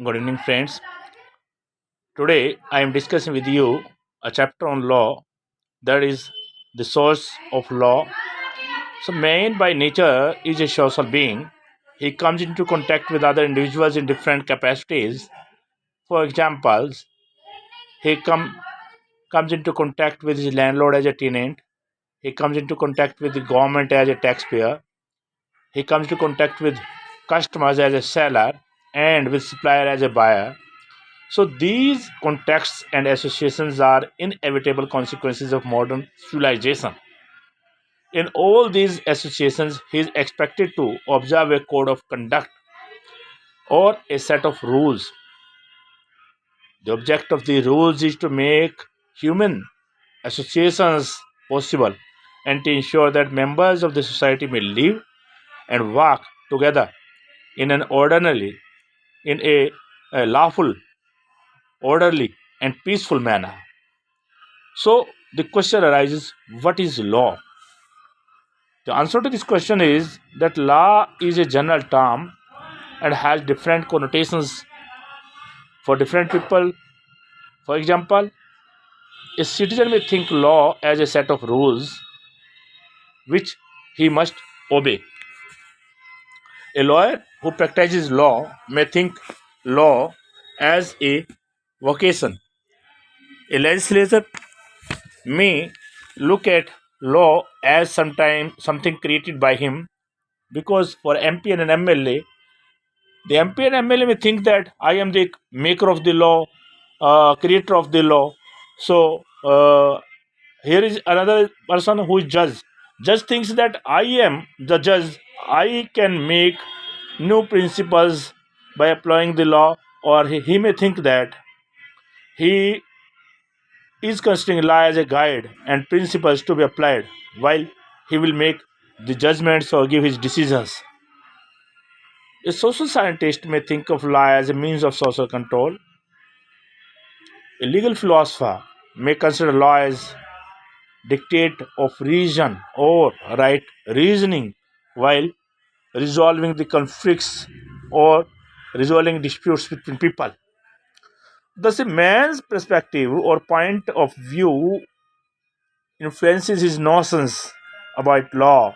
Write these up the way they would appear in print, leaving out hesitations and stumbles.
Good evening, friends. Today I am discussing with you a chapter on law, that is the source of law. So, man by nature is a social being. He comes into contact with other individuals in different capacities. For examples, he comes into contact with his landlord as a tenant. He comes into contact with the government as a taxpayer. He comes into contact with customers as a seller and with supplier as a buyer. So these contexts and associations are inevitable consequences of modern civilization. In all these associations, he is expected to observe a code of conduct or a set of rules. The object of the rules is to make human associations possible and to ensure that members of the society may live and work together in an orderly, in a lawful, orderly, and peaceful manner. So the question arises, what is law? The answer to this question is that law is a general term and has different connotations for different people. For example, a citizen may think law as a set of rules which he must obey. A lawyer who practices law may think law as a vocation. A legislator may look at law as something created by him, because for MP and an MLA, the MP and MLA may think that I am the maker of the law, creator of the law. So here is another person who is judge. Judge thinks that I am the judge. I can make new principles by applying the law, or he may think that he is considering law as a guide and principles to be applied, while he will make the judgments or give his decisions. A social scientist may think of law as a means of social control. A legal philosopher may consider law as dictate of reason or right reasoning while resolving the conflicts or resolving disputes between people. Thus, a man's perspective or point of view influences his notions about law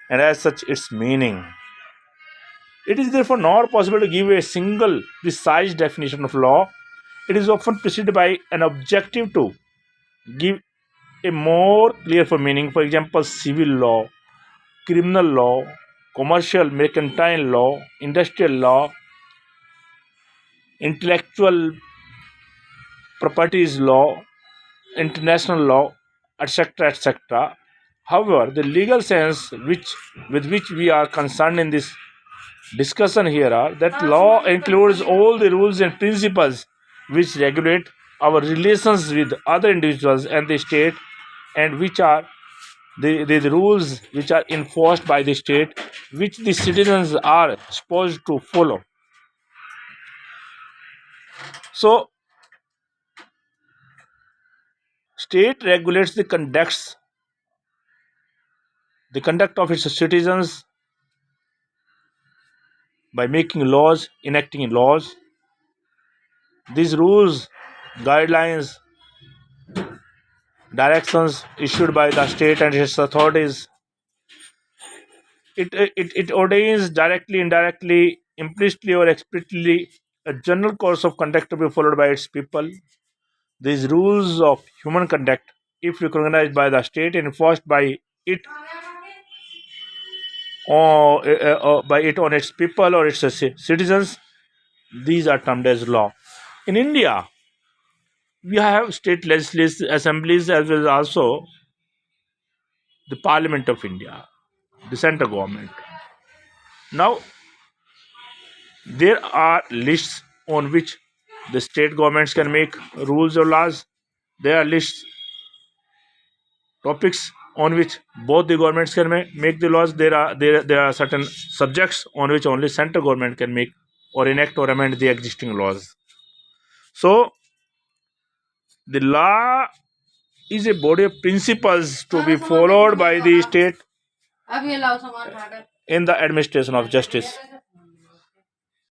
and, as such, its meaning. It is therefore not possible to give a single precise definition of law. It is often preceded by an objective to give a more clear for meaning. For example, civil law, criminal law, commercial mercantile law, industrial law, intellectual properties law, international law, etc. etc. However, the legal sense with which we are concerned in this discussion here are that law includes all the rules and principles which regulate our relations with other individuals and the state, and which are the rules which are enforced by the state, which the citizens are supposed to follow. So state regulates the conduct of its citizens by making laws, enacting laws. These rules, guidelines, directions issued by the state and its authorities, it ordains directly, indirectly, implicitly, or explicitly a general course of conduct to be followed by its people. These rules of human conduct, if recognized by the state and enforced it by it on its people or its citizens, these are termed as law. In India, we have state legislative assemblies as well as also the Parliament of India, the central government. Now, there are lists on which the state governments can make rules or laws. There are lists, topics on which both the governments can make the laws. There are certain subjects on which only central government can make or enact or amend the existing laws. So, the law is a body of principles to be followed by the state in the administration of justice.